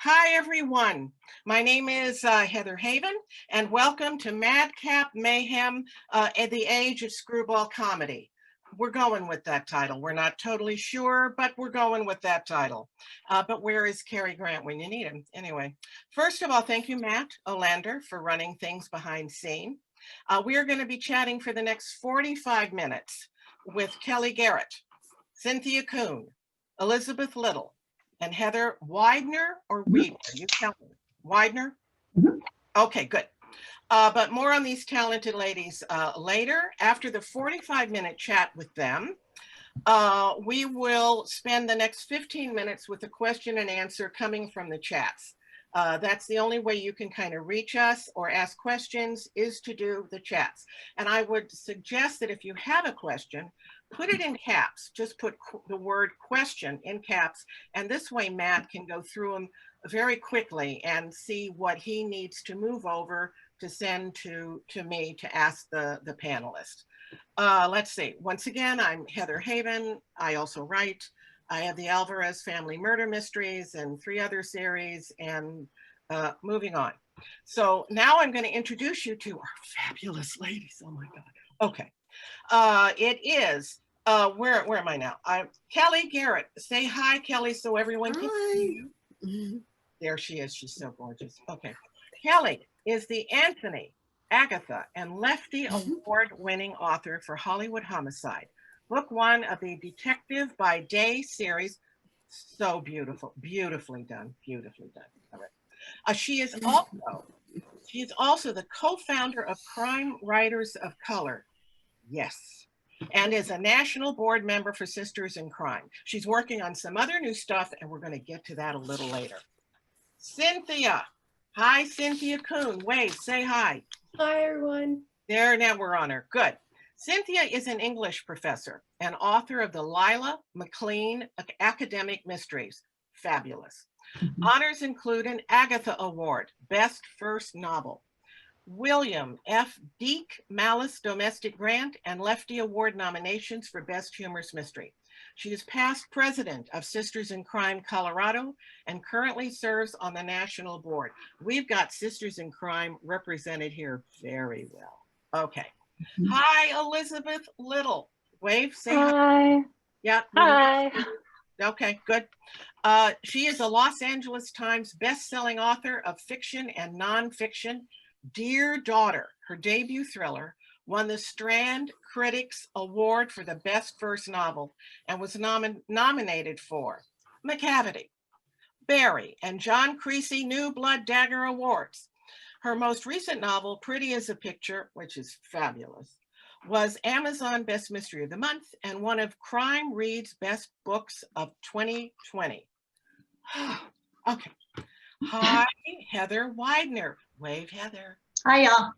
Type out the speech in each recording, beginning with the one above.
Hi, everyone. My name is Heather Haven, and welcome to Madcap, Mayhem at the Age of Screwball Comedy. We're going with that title. We're not totally sure, but we're going with that title. But where is Cary Grant when you need him? Anyway, first of all, thank you, Matt Olander, for running things behind scene. We are going to be chatting for the next 45 minutes with Kellye Garrett, Cynthia Kuhn, Elizabeth Little, and Heather Weidner or Weidner? You tell me. Weidner? Okay, good. But more on these talented ladies later. After the 45-minute chat with them, we will spend the next 15 minutes with a question and answer coming from the chats. That's the only way you can kind of reach us or ask questions is to do the chats. And I would suggest that if you have a question, put it in caps. Just put the word question in caps. And this way, Matt can go through them very quickly and see what he needs to move over to send to me to ask the panelists. Let's see. Once again, I'm Heather Haven. I also write. I have the Alvarez Family Murder Mysteries and 3 other series, and moving on. So now I'm going to introduce you to our fabulous ladies. Oh my God. Okay. It is, where am I now? Kellye Garrett. Say hi, Kellye, so everyone can see you. There she is. She's so gorgeous. Okay. Kellye is the Anthony, Agatha, and Lefty Award-winning author for Hollywood Homicide. Book 1 of the Detective by Day series. So beautiful, beautifully done, beautifully done. All right. She is also the co-founder of Crime Writers of Color. Yes. And is a national board member for Sisters in Crime. She's working on some other new stuff, and we're going to get to that a little later. Cynthia. Hi, Cynthia Kuhn. Wave, say hi. Hi, everyone. There, now we're on her. Good. Cynthia is an English professor and author of the Lila McLean Academic Mysteries. Fabulous. Honors include an Agatha Award, Best First Novel, William F. Deek Malice Domestic Grant, and Lefty Award nominations for Best Humorous Mystery. She is past president of Sisters in Crime Colorado and currently serves on the national board. We've got Sisters in Crime represented here very well. Okay. Hi, Elizabeth Little. Wave, say hi. Hi. Yeah. Hi. Okay, good. She is a Los Angeles Times best-selling author of fiction and nonfiction. Dear Daughter, her debut thriller, won the Strand Critics Award for the Best First Novel and was nominated for Macavity, Barry, and John Creasy New Blood Dagger Awards. Her most recent novel, Pretty as a Picture, which is fabulous, was Amazon Best Mystery of the Month and one of Crime Read's Best Books of 2020. Okay. Hi, Heather Weidner. Wave, Heather. Hi, y'all.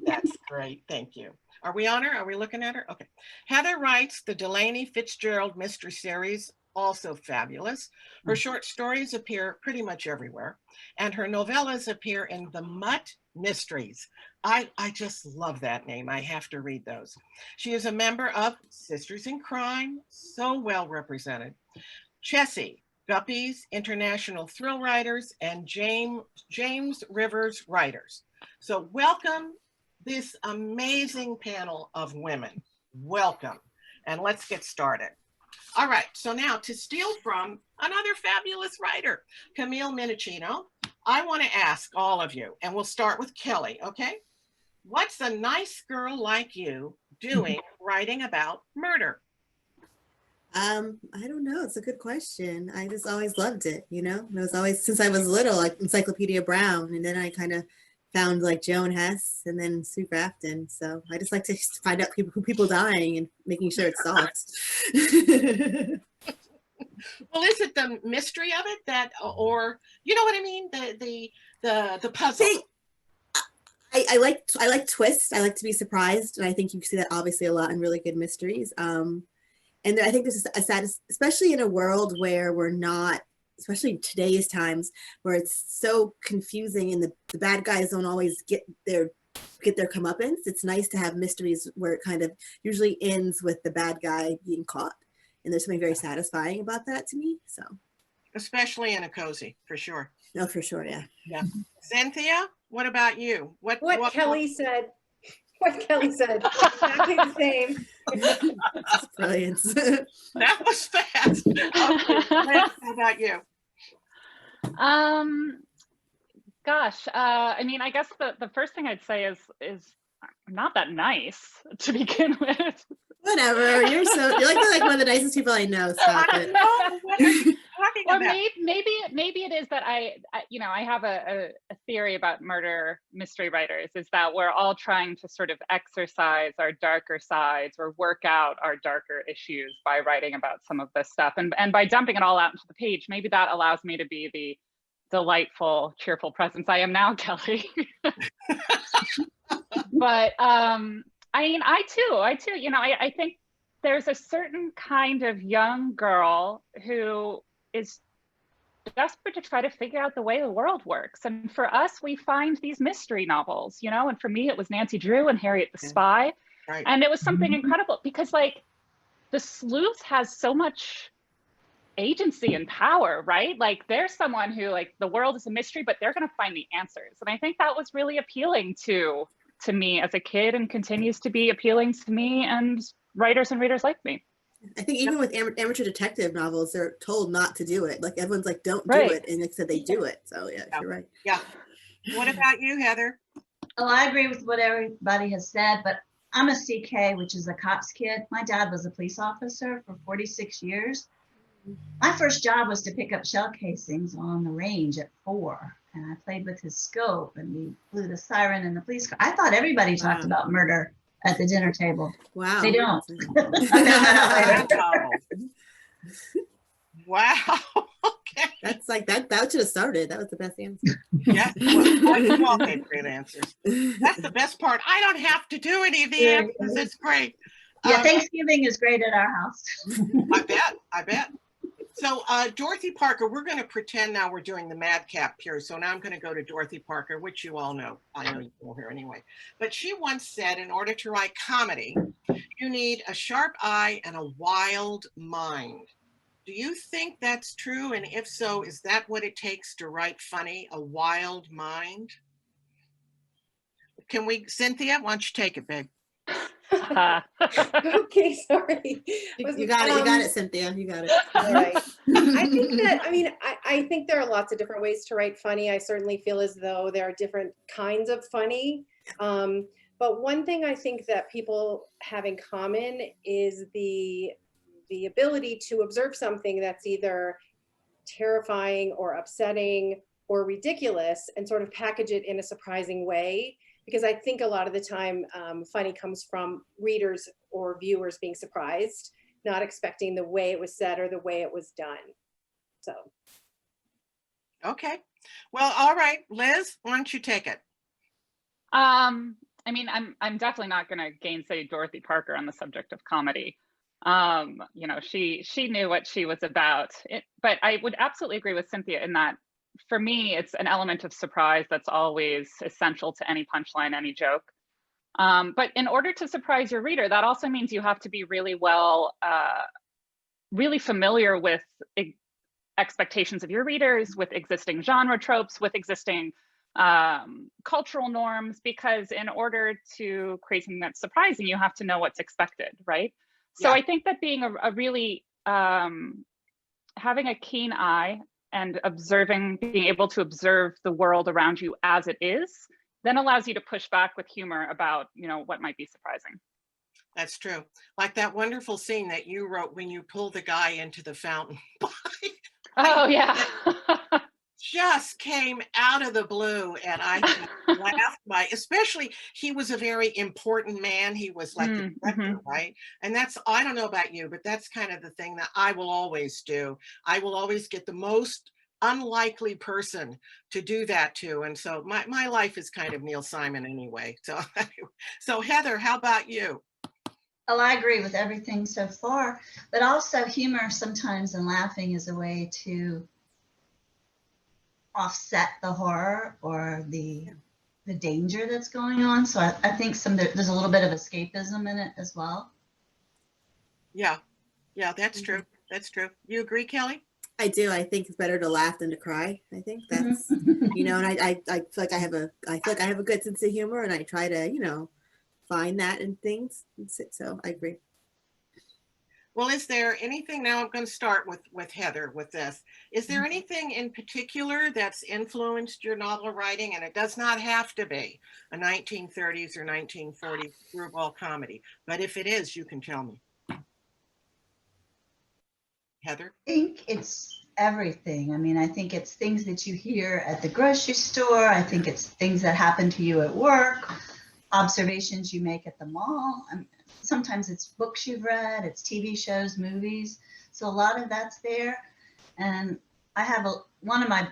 That's great. Thank you. Are we on her? Are we looking at her? Okay. Heather writes the Delaney Fitzgerald Mystery Series, also fabulous. Her short stories appear pretty much everywhere, and her novellas appear in the Mutt Mysteries. I just love that name. I have to read those. She is a member of Sisters in Crime, so well represented. Chessie, Guppies, International Thrill Writers, and James Rivers Writers. So welcome this amazing panel of women. Welcome. And let's get started. All right, so now to steal from another fabulous writer, Camille Minicino, I want to ask all of you, and we'll start with Kellye, okay? What's a nice girl like you doing writing about murder? I don't know. It's a good question. I just always loved it, you know? It was always, since I was little, like Encyclopedia Brown, and then I kind of found like Joan Hess and then Sue Grafton. So I just like to find out people dying and making sure it's solved. Well, is it the mystery of it that, or you know what I mean? The puzzle. See, I like twists. I like to be surprised, and I think you see that obviously a lot in really good mysteries. And I think this is a sad, especially in a world where we're not, especially in today's times, where it's so confusing and the bad guys don't always get their comeuppance. It's nice to have mysteries where it kind of usually ends with the bad guy being caught. And there's something very satisfying about that to me. So, especially in a cozy, for sure. No, for sure. Yeah. Yeah. Cynthia, what about you? What Kellye said. What Kellye said. Exactly the same. That's brilliant. That was fast. Okay, Liz, how about you? Gosh, I mean, I guess the first thing I'd say is I'm not that nice to begin with. Whatever. You're like one of the nicest people I know. Stop it. What are you talking Or about? maybe it is that I have a theory about murder mystery writers, is that we're all trying to sort of exercise our darker sides or work out our darker issues by writing about some of this stuff, and by dumping it all out into the page. Maybe that allows me to be the delightful, cheerful presence I am now, Kellye. But I mean, I too, you know, I think there's a certain kind of young girl who is desperate to try to figure out the way the world works. And for us, we find these mystery novels, you know, and for me, it was Nancy Drew and Harriet the Spy. Right. And it was something incredible because, like, the sleuth has so much agency and power, right? Like, there's someone who, like, the world is a mystery, but they're going to find the answers. And I think that was really appealing to me as a kid, and continues to be appealing to me and writers and readers like me. I think even with amateur detective novels, they're told not to do it. Like, everyone's like, don't Right. do it. And instead they do it. So yeah, you're right. Yeah. What about you, Heather? Well, I agree with what everybody has said, but I'm a CK, which is a cop's kid. My dad was a police officer for 46 years. My first job was to pick up shell casings on the range at 4. And I played with his scope, and we blew the siren in the police car. I thought everybody talked about murder at the dinner table. Wow. They don't. Wow. Okay. That's like that should have started. That was the best answer. Yeah. Well, you all gave great answers. That's the best part. I don't have to do any of the answers. It's great. Yeah, Thanksgiving is great at our house. I bet. So Dorothy Parker, we're going to pretend now we're doing the Madcap here. So now I'm going to go to Dorothy Parker, which you all know. I know you know her anyway. But she once said, in order to write comedy, you need a sharp eye and a wild mind. Do you think that's true? And if so, is that what it takes to write funny, a wild mind? Can we, Cynthia, why don't you take it, babe? Okay, sorry. You got it, Cynthia. You got it. All right. I think that, I mean, I think there are lots of different ways to write funny. I certainly feel as though there are different kinds of funny. But one thing I think that people have in common is the ability to observe something that's either terrifying or upsetting or ridiculous and sort of package it in a surprising way. Because I think a lot of the time funny comes from readers or viewers being surprised, not expecting the way it was said or the way it was done. So. Okay. Well, all right, Liz, why don't you take it? I mean, I'm definitely not going to gainsay Dorothy Parker on the subject of comedy. You know, she knew what she was about. But I would absolutely agree with Cynthia in that, for me, it's an element of surprise that's always essential to any punchline, any joke. But in order to surprise your reader, that also means you have to be really really familiar with expectations of your readers, with existing genre tropes, with existing cultural norms, because in order to create something that's surprising, you have to know what's expected, right? So I think that being a really, having a keen eye and being able to observe the world around you as it is, then allows you to push back with humor about, you know, what might be surprising. That's true. Like that wonderful scene that you wrote when you pulled the guy into the fountain. Oh, yeah. Just came out of the blue, and I laughed especially, he was a very important man. He was like the director, right? And that's, I don't know about you, but that's kind of the thing that I will always do. I will always get the most unlikely person to do that to. And so my life is kind of Neil Simon anyway. So Heather, how about you? Well, I agree with everything so far, but also humor sometimes and laughing is a way to offset the horror or the danger that's going on. So I think there's a little bit of escapism in it as well. Yeah, that's true. That's true. You agree, Kellye? I do. I think it's better to laugh than to cry. I think that's, you know, and I feel like I feel like I have a good sense of humor, and I try to, you know, find that in things. So I agree. Well, is there anything, now I'm going to start with Heather with this. Is there anything in particular that's influenced your novel writing? And it does not have to be a 1930s or 1940s screwball comedy, but if it is, you can tell me. Heather? I think it's everything. I mean, I think it's things that you hear at the grocery store. I think it's things that happen to you at work, observations you make at the mall. Sometimes it's books you've read, it's TV shows, movies. So a lot of that's there. And I have one of my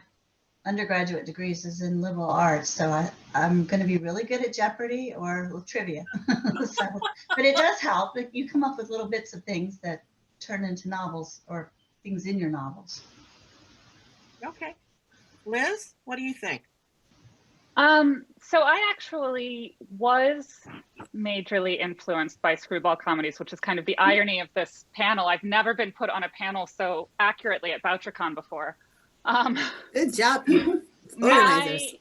undergraduate degrees is in liberal arts. So I'm going to be really good at Jeopardy or trivia. But it does help if you come up with little bits of things that turn into novels or things in your novels. Okay. Liz, what do you think? So I actually was majorly influenced by screwball comedies, which is kind of the irony of this panel. I've never been put on a panel so accurately at BoucherCon before. Good job, organizers.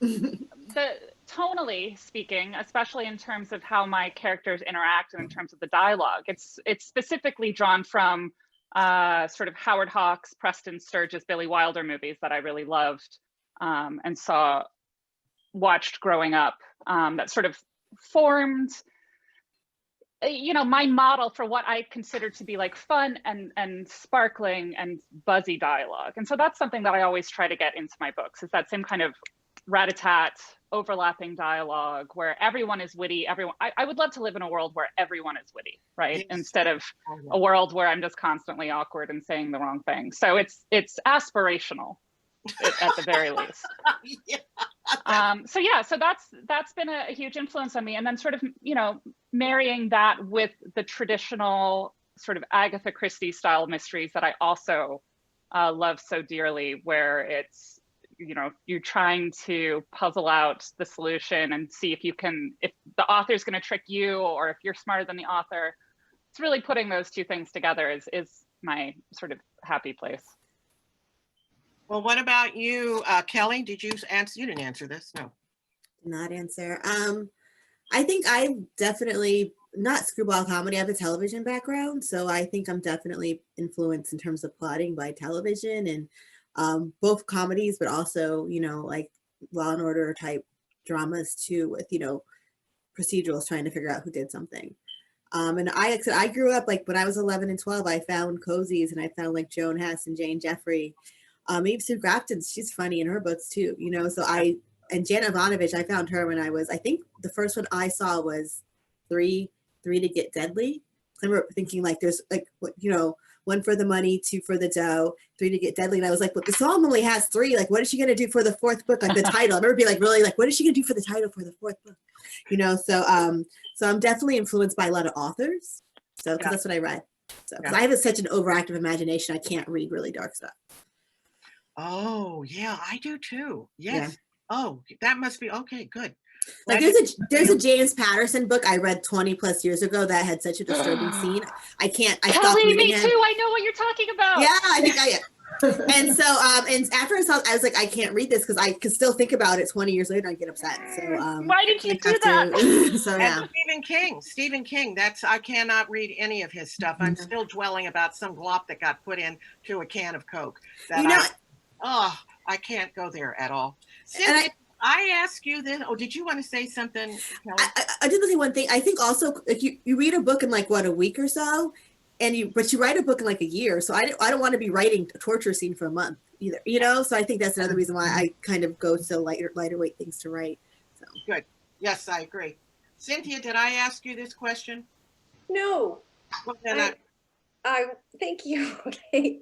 Tonally speaking, especially in terms of how my characters interact and in terms of the dialogue, it's specifically drawn from sort of Howard Hawks, Preston Sturges, Billy Wilder movies that I really loved and watched growing up, that sort of formed, you know, my model for what I considered to be like fun and sparkling and buzzy dialogue. And so that's something that I always try to get into my books, is that same kind of rat-a-tat overlapping dialogue where everyone is witty. I would love to live in a world where everyone is witty, right? Yes. Instead of a world where I'm just constantly awkward and saying the wrong thing. So it's aspirational at the very least. Yeah. So that's been a huge influence on me. And then sort of, you know, marrying that with the traditional sort of Agatha Christie style mysteries that I also love so dearly, where it's, you know, you're trying to puzzle out the solution and see if the author's going to trick you or if you're smarter than the author. It's really putting those two things together is my sort of happy place. Well, what about you, Kellye? Did you answer? You didn't answer this, no. Did not answer. I think I definitely, not screwball comedy, I have a television background, so I think I'm definitely influenced in terms of plotting by television, and both comedies, but also, you know, like Law and Order type dramas too, with, you know, procedurals trying to figure out who did something. And I grew up, like when I was 11 and 12, I found cozies, and I found like Joan Hess and Jane Jeffrey. Maybe Sue Grafton, she's funny in her books too, you know. So and Jana Ivanovich, I found her when I think the first one I saw was three to Get Deadly. I remember thinking like there's like, you know, 1 for the money, 2 for the dough, 3 to Get Deadly. And I was like, well, the song only has 3. Like, what is she going to do for the 4th book? Like the title. I remember being like, really, like, what is she going to do for the title for the 4th book? You know, so I'm definitely influenced by a lot of authors. So, because that's what I read. So, because I have such an overactive imagination, I can't read really dark stuff. Oh, yeah, I do too. Yes. Yeah. Oh, that must be, okay, good. Like there's a James Patterson book I read 20 plus years ago that had such a disturbing scene. I stopped reading me it. Too. I know what you're talking about. Yeah, I think and so and after I was like, I can't read this because I can still think about it 20 years later and get upset. So why did you do that? So yeah. Stephen King. I cannot read any of his stuff. I'm still dwelling about some glop that got put into a can of Coke. I can't go there at all. Cynthia, I ask you this. Oh, did you want to say something? I did say one thing. I think also if you read a book in like a week or so, but you write a book in like a year. So I don't want to be writing a torture scene for a month either. You know, so I think that's another reason why I kind of go to lighter weight things to write. So good. Yes, I agree. Cynthia, did I ask you this question? No. Well, then I thank you. Okay.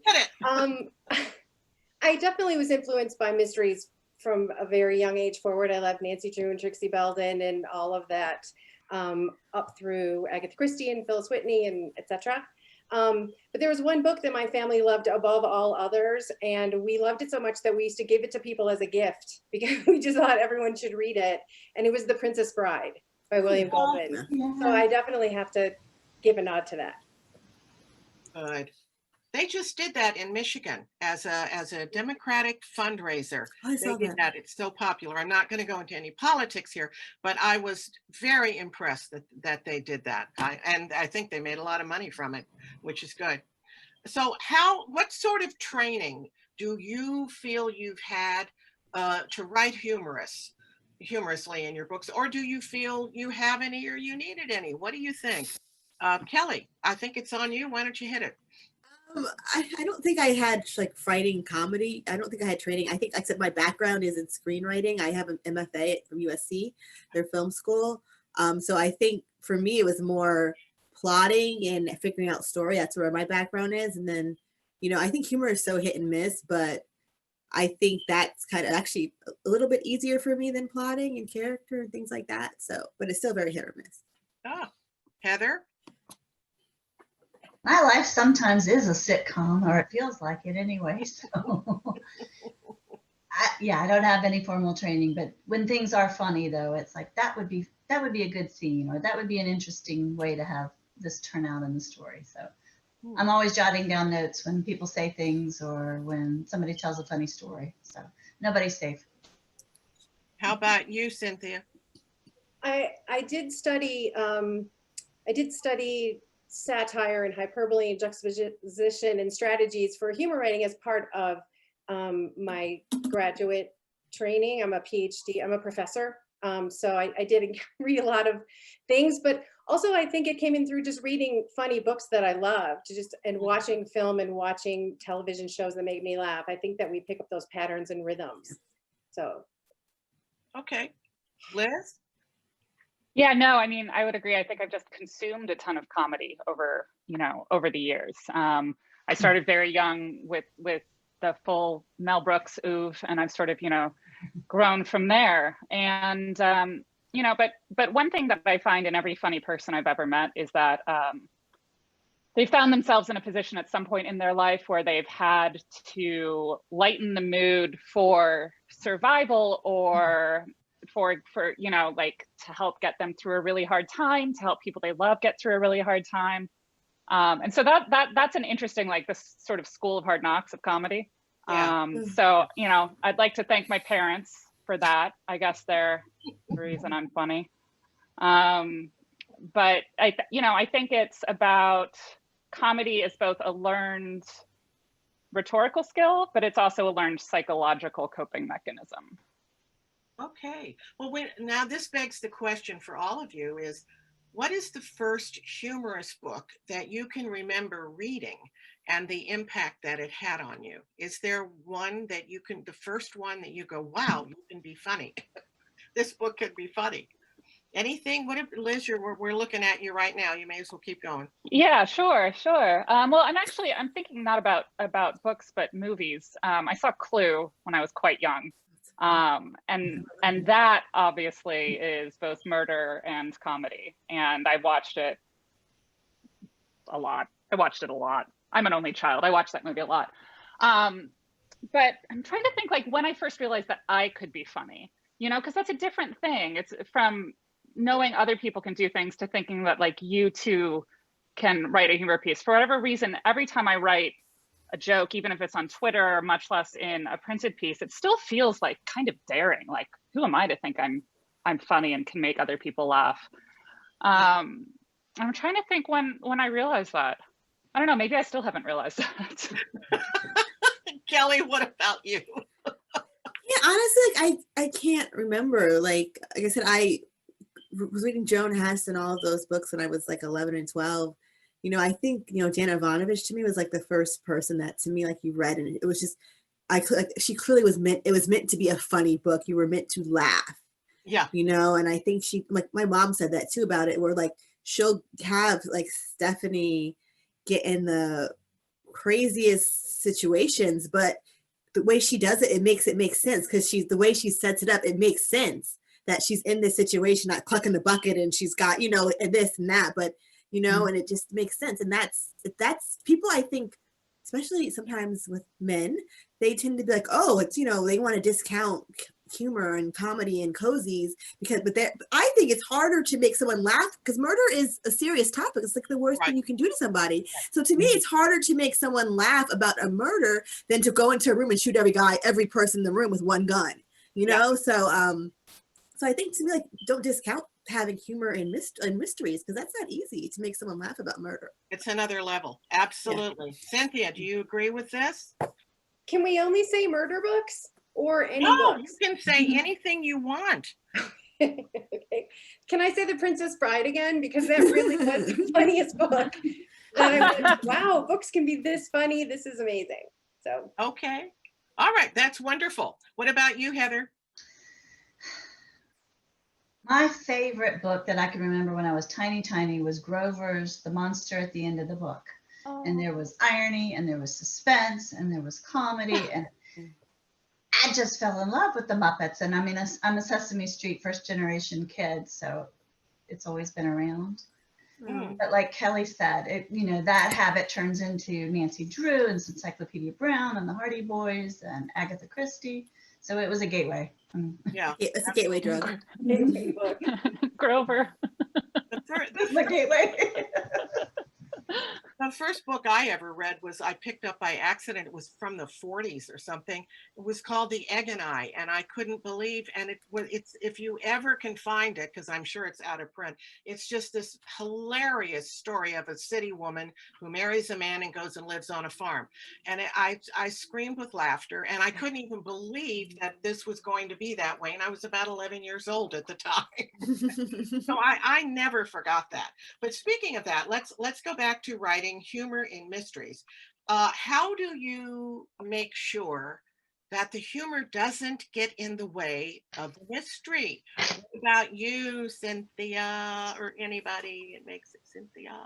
I definitely was influenced by mysteries from a very young age forward. I loved Nancy Drew and Trixie Belden and all of that, up through Agatha Christie and Phyllis Whitney and etc. But there was one book that my family loved above all others, and we loved it so much that we used to give it to people as a gift because we just thought everyone should read it. And it was The Princess Bride by William Goldman. Yeah. So I definitely have to give a nod to that. Good. They just did that in Michigan as a Democratic fundraiser. I They saw did that. that. It's so popular. I'm not going to go into any politics here, but I was very impressed that they did that. And I think they made a lot of money from it, which is good. So what sort of training do you feel you've had to write humorously in your books, or do you feel you have any or you needed any? What do you think? Kellye, I think it's on you. Why don't you hit it? I don't think I had like writing comedy. I don't think I had training. I think, except my background is in screenwriting. I have an MFA from USC, their film school. So I think for me, it was more plotting and figuring out story. That's where my background is. And then, I think humor is so hit and miss, but I think that's kind of actually a little bit easier for me than plotting and character and things like that. So, but it's still very hit or miss. Oh, Heather? My life sometimes is a sitcom, or it feels like it anyway. So, I don't have any formal training, but when things are funny, though, it's like that would be a good scene, or that would be an interesting way to have this turn out in the story. So, I'm always jotting down notes when people say things or when somebody tells a funny story. So, nobody's safe. How about you, Cynthia? I did study satire and hyperbole and juxtaposition and strategies for humor writing as part of my graduate training. I'm a PhD, I'm a professor. So I did read a lot of things, but also I think it came in through just reading funny books that I loved, and watching film and watching television shows that make me laugh. I think that we pick up those patterns and rhythms. So. Okay. Liz? Yeah, no, I mean, I would agree. I think I've just consumed a ton of comedy over the years. I started very young with the full Mel Brooks oeuvre, and I've sort of, grown from there. And, but one thing that I find in every funny person I've ever met is that they found themselves in a position at some point in their life where they've had to lighten the mood for survival, or for like to help get them through a really hard time, to help people they love get through a really hard time. And so that's an interesting, like, this sort of school of hard knocks of comedy. Yeah. So, I'd like to thank my parents for that. I guess they're the reason I'm funny. But I think it's about, comedy is both a learned rhetorical skill, but it's also a learned psychological coping mechanism. Okay. Well, now this begs the question for all of you is, what is the first humorous book that you can remember reading and the impact that it had on you? Is there one that the first one that you go, wow, you can be funny. This book could be funny. Anything? Liz, we're looking at you right now. You may as well keep going. Yeah, sure. Well, I'm thinking not about books, but movies. I saw Clue when I was quite young. And that obviously is both murder and comedy. And I watched it a lot. I'm an only child. I watched that movie a lot. But I'm trying to think, like, when I first realized that I could be funny, because that's a different thing. It's from knowing other people can do things to thinking that, like, you too can write a humor piece. For whatever reason, every time I write a joke, even if it's on Twitter, or much less in a printed piece, it still feels like kind of daring. Like, who am I to think I'm funny and can make other people laugh? I'm trying to think when I realized that. I don't know, maybe I still haven't realized that. Kellye, what about you? Yeah, honestly, I can't remember. Like I said, I was reading Joan Hess and all of those books when I was like 11 and 12. I think, Jana Ivanovich to me was like the first person that, to me, like, you read, and it was just, she clearly it was meant to be a funny book. You were meant to laugh. Yeah. And I think she, like, my mom said that too about it, where, like, she'll have, like, Stephanie get in the craziest situations, but the way she does it, it makes sense, because the way she sets it up, it makes sense that she's in this situation, not clucking the bucket, and she's got, and this and that, but, and it just makes sense. And that's people, I think, especially sometimes with men, they tend to be like, oh, it's, they want to discount humor and comedy and cozies but I think it's harder to make someone laugh because murder is a serious topic. It's like the worst thing you can do to somebody. So to me, it's harder to make someone laugh about a murder than to go into a room and shoot every person in the room with one gun, you know? So I think to me, like, don't discount having humor in mysteries because that's not easy to make someone laugh about murder. It's another level. Absolutely. Cynthia, do you agree with this? Can we only say murder books or any No, books? you can say anything you want. Okay. Can I say The Princess Bride again? Because that really was the funniest book. That I went, wow, books can be this funny. This is amazing. So. Okay. All right. That's wonderful. What about you, Heather? My favorite book that I can remember when I was tiny was Grover's The Monster at the End of the Book. Oh. And there was irony and there was suspense and there was comedy. And I just fell in love with the Muppets. And I mean, I'm a Sesame Street first generation kid, so it's always been around. But like Kellye said, that habit turns into Nancy Drew and Encyclopedia Brown and the Hardy Boys and Agatha Christie. So it was a gateway. Yeah. It's a gateway drug. Gateway book. Grover. The gateway. The first book I ever read I picked up by accident. It was from the 40s or something. It was called The Egg and I, and I couldn't believe, and it's if you ever can find it, because I'm sure it's out of print, it's just this hilarious story of a city woman who marries a man and goes and lives on a farm. And I screamed with laughter, and I couldn't even believe that this was going to be that way. And I was about 11 years old at the time. So I never forgot that. But speaking of that, let's go back to writing humor in mysteries. How do you make sure that the humor doesn't get in the way of the mystery? What about you, Cynthia, or anybody? It makes it Cynthia.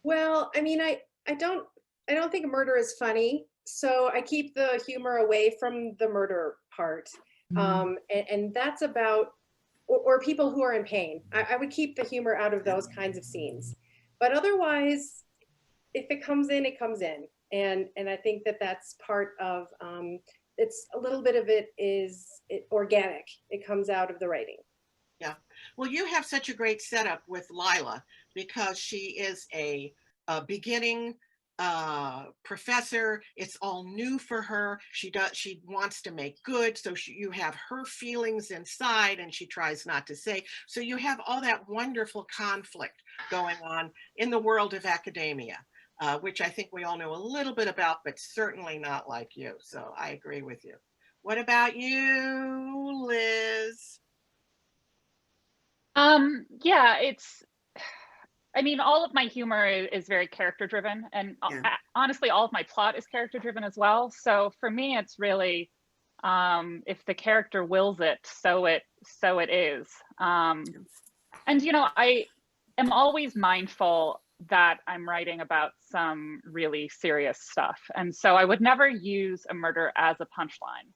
Well, I mean, I don't think murder is funny, so I keep the humor away from the murder part. And that's about, or people who are in pain. I would keep the humor out of those kinds of scenes. But otherwise, if it comes in, it comes in. And I think that's part of, it's a little bit of it is organic. It comes out of the writing. Yeah. Well, you have such a great setup with Lila because she is a beginning professor. It's all new for her. She wants to make good. So you have her feelings inside and she tries not to say. So you have all that wonderful conflict going on in the world of academia, which I think we all know a little bit about, but certainly not like you. So I agree with you. What about you, Liz? Yeah, I mean, all of my humor is very character driven, and honestly, all of my plot is character driven as well. So for me, it's really, if the character wills it, so it is. And I am always mindful that I'm writing about some really serious stuff, and so I would never use a murder as a punchline.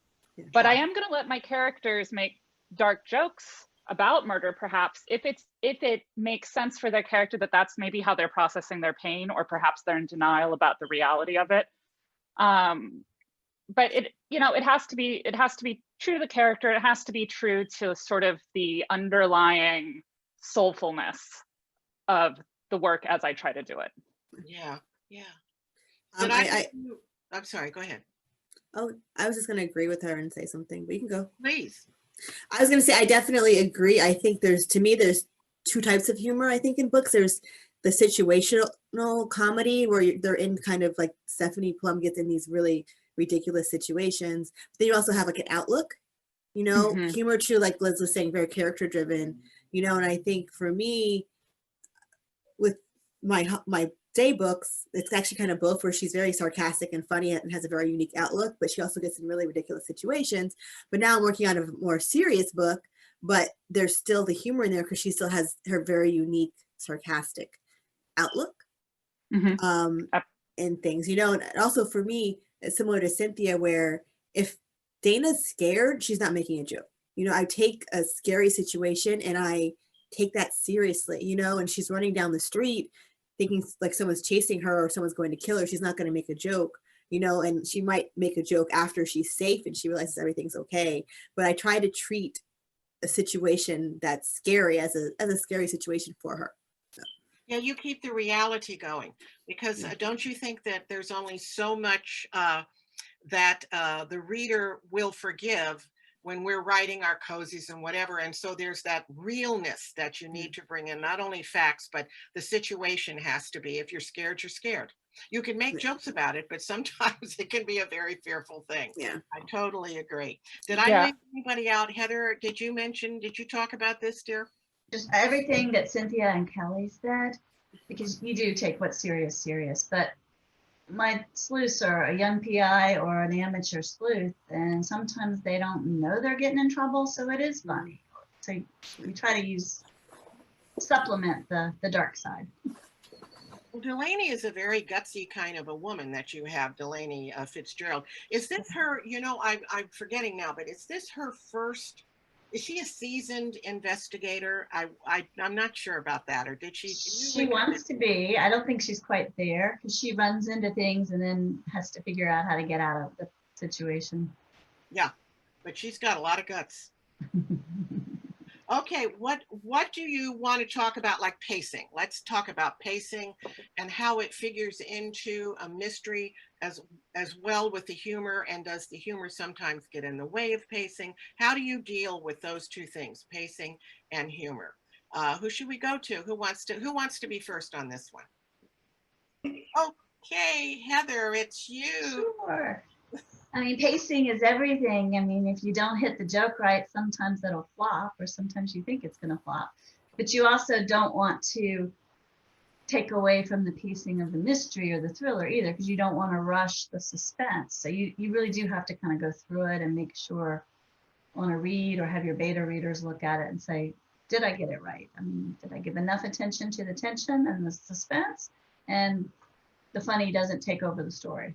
But I am going to let my characters make dark jokes about murder, perhaps if it makes sense for their character that that's maybe how they're processing their pain, or perhaps they're in denial about the reality of it. But it has to be true to the character. It has to be true to sort of the underlying soulfulness of the work as I try to do it. Yeah. I'm sorry, go ahead. Oh, I was just going to agree with her and say something, but you can go. Please. I was going to say, I definitely agree. I think there's two types of humor, I think, in books. There's the situational comedy where they're in kind of like Stephanie Plum gets in these really ridiculous situations. But then you also have like an outlook, humor too, like Liz was saying, very character driven, and I think for me, with my day books, it's actually kind of both, where she's very sarcastic and funny and has a very unique outlook, but she also gets in really ridiculous situations. But now I'm working on a more serious book, but there's still the humor in there because she still has her very unique sarcastic outlook and things, and also for me, it's similar to Cynthia, where if Dana's scared, she's not making a joke. I take a scary situation and I take that seriously, and she's running down the street thinking like someone's chasing her or someone's going to kill her. She's not going to make a joke, you know, and she might make a joke after she's safe and she realizes everything's okay. But I try to treat a situation that's scary as a scary situation for her. So. Yeah, you keep the reality going, because don't you think that there's only so much that the reader will forgive when we're writing our cozies and whatever? And so there's that realness that you need to bring in, not only facts, but the situation has to be. If you're scared, you're scared. You can make jokes about it, but sometimes it can be a very fearful thing. Yeah, I totally agree. Did I leave anybody out? Heather, did you talk about this, dear? Just everything that Cynthia and Kellye said, because you do take what's serious, but my sleuths are a young PI or an amateur sleuth, and sometimes they don't know they're getting in trouble, so it is funny. So we try to supplement the dark side. Well, Delaney is a very gutsy kind of a woman that you have, Delaney Fitzgerald. Is this her, you know, I'm forgetting now, but is this her first, is she a seasoned investigator? I'm not sure about that, or did she? She wants to be. I don't think she's quite there, because she runs into things and then has to figure out how to get out of the situation. Yeah, but she's got a lot of guts. Okay, what do you want to talk about, like pacing? Let's talk about pacing and how it figures into a mystery as well with the humor, and does the humor sometimes get in the way of pacing? How do you deal with those two things, pacing and humor? Who should we go to? Who wants to be first on this one? Okay, Heather, it's you. Sure. I mean, pacing is everything. I mean, if you don't hit the joke right, sometimes it'll flop, or sometimes you think it's going to flop. But you also don't want to take away from the pacing of the mystery or the thriller either, because you don't want to rush the suspense. So you really do have to kind of go through it and make sure on a read, or have your beta readers look at it and say, did I get it right? I mean, did I give enough attention to the tension and the suspense, and the funny doesn't take over the story?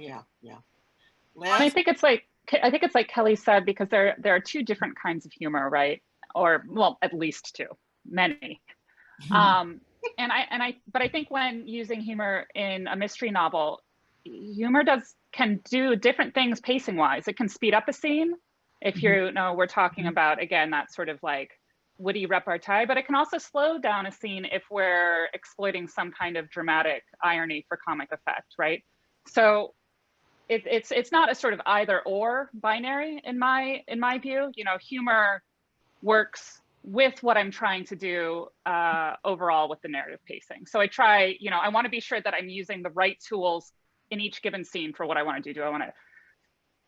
Yeah. I think it's like Kellye said, because there are two different kinds of humor, right? Or, well, at least two, many. But I think when using humor in a mystery novel, humor can do different things pacing wise. It can speed up a scene if we're talking about, again, that sort of like witty repartee, but it can also slow down a scene if we're exploiting some kind of dramatic irony for comic effect, right? So it's not a sort of either or binary in my view. You know, humor works with what I'm trying to do overall with the narrative pacing. So I try, you know, I want to be sure that I'm using the right tools in each given scene for what I want to do.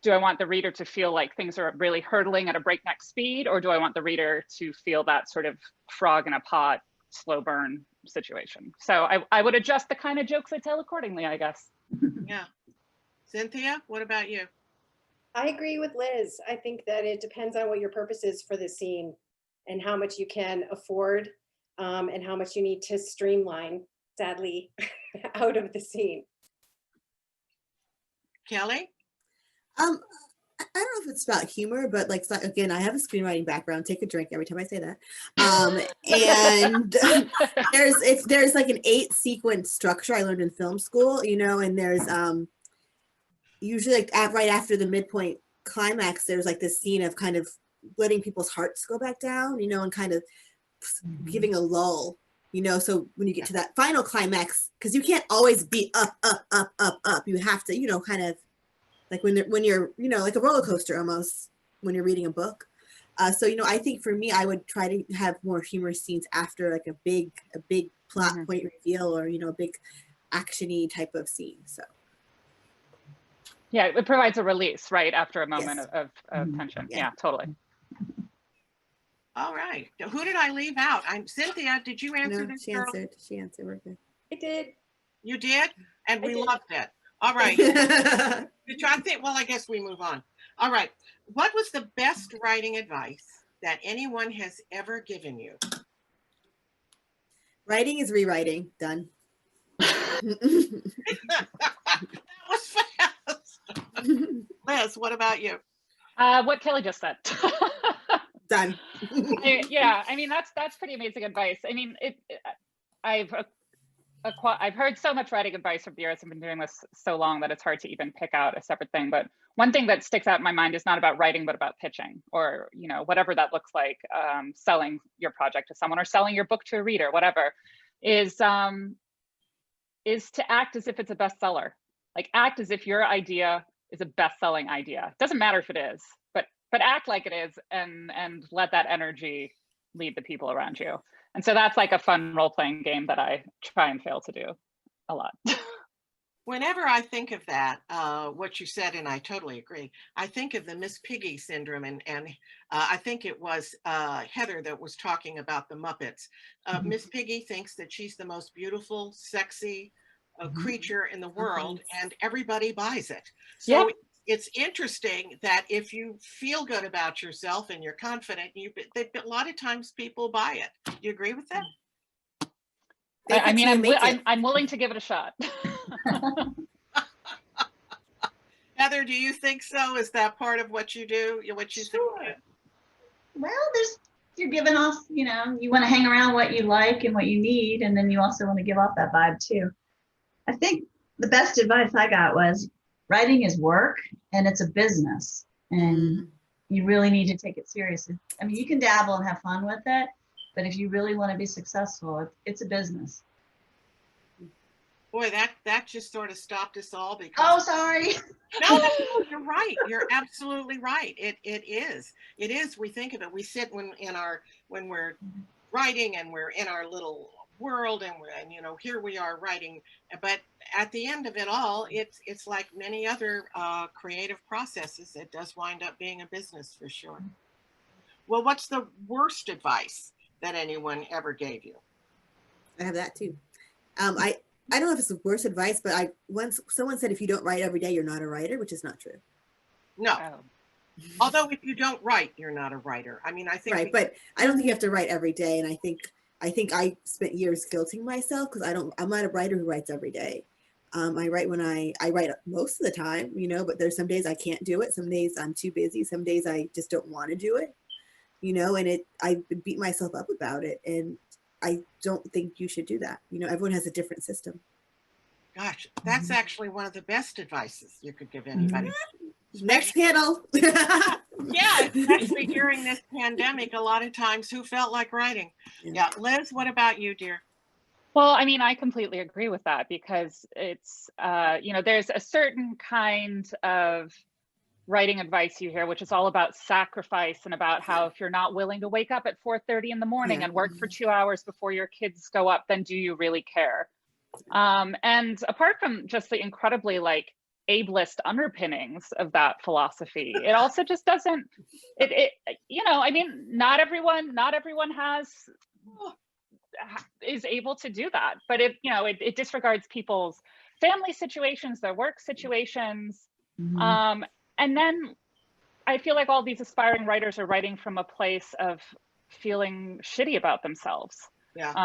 Do I want the reader to feel like things are really hurtling at a breakneck speed, or do I want the reader to feel that sort of frog in a pot, slow burn situation? So I would adjust the kind of jokes I tell accordingly, I guess. Yeah. Cynthia, what about you? I agree with Liz. I think that it depends on what your purpose is for the scene and how much you can afford, and how much you need to streamline, sadly, out of the scene. Kellye? I don't know if it's about humor, but like, again, I have a screenwriting background. Take a drink every time I say that. And there's like an 8-sequence structure I learned in film school, you know, and there's usually like right after the midpoint climax, there's like this scene of kind of letting people's hearts go back down, you know, and kind of giving a lull, you know. So when you get to that final climax, because you can't always be up, you have to, you know, kind of like when you're, you know, like a roller coaster almost when you're reading a book. So, you know, I think for me, I would try to have more humorous scenes after like a big plot point reveal, or, you know, a big actiony type of scene. So. Yeah, it provides a release, right, after a moment of tension. Yeah, totally. All right. Who did I leave out? Cynthia, did you answer this? She answered. We're good. I did. You did? And we did. loved it. All right. I think, well, I guess we move on. All right. What was the best writing advice that anyone has ever given you? Writing is rewriting. Done. That was fast. Liz, what about you? What Kellye just said. Done. Yeah, I mean, that's pretty amazing advice. I mean, I've I've heard so much writing advice from viewers. I've been doing this so long that it's hard to even pick out a separate thing. But one thing that sticks out in my mind is not about writing, but about pitching, or whatever that looks like, selling your project to someone or selling your book to a reader, whatever, is to act as if it's a bestseller. Like, act as if your idea is a best-selling idea. It doesn't matter if it is, but act like it is, and let that energy lead the people around you. And so that's like a fun role-playing game that I try and fail to do a lot. Whenever I think of that, what you said, and I totally agree, I think of the Miss Piggy syndrome, and I think it was Heather that was talking about the Muppets. Miss Piggy thinks that she's the most beautiful, sexy creature in the world, and everybody buys it. So it's interesting that if you feel good about yourself and you're confident, a lot of times people buy it. Do you agree with that? I mean, I'm willing to give it a shot. Heather, do you think so? Is that part of what you do? What you Sure. think? Well, you're giving off, you want to hang around what you like and what you need, and then you also want to give off that vibe too. I think the best advice I got was writing is work and it's a business, and you really need to take it seriously. I mean, you can dabble and have fun with it, but if you really want to be successful, it's a business. Boy, that just sort of stopped us all because. Oh, sorry. No, you're right. You're absolutely right. It is. It is. We think of it. We sit when we're writing and we're in our little world, and here we are writing. But at the end of it all, it's like many other creative processes. It does wind up being a business for sure. Well, what's the worst advice that anyone ever gave you? I have that too. I don't know if it's the worst advice, but once someone said, if you don't write every day, you're not a writer, which is not true. No. Although if you don't write, you're not a writer. I mean, I think. Right, but I don't think you have to write every day. And I think I spent years guilting myself because I'm not a writer who writes every day. I write when I write most of the time, but there's some days I can't do it. Some days I'm too busy. Some days I just don't want to do it, and I beat myself up about it. And I don't think you should do that. Everyone has a different system. Gosh, that's actually one of the best advices you could give anybody. Next panel. Yeah, especially during this pandemic, a lot of times who felt like writing. Yeah. Liz, what about you, dear? Well, I mean, I completely agree with that because it's, there's a certain kind of writing advice you hear, which is all about sacrifice and about how if you're not willing to wake up at 4:30 in the morning and work for 2 hours before your kids go up, then do you really care? And apart from just the incredibly ableist underpinnings of that philosophy, it also just doesn't, I mean, not everyone is able to do that, but it disregards people's family situations, their work situations. And then I feel like all these aspiring writers are writing from a place of feeling shitty about themselves,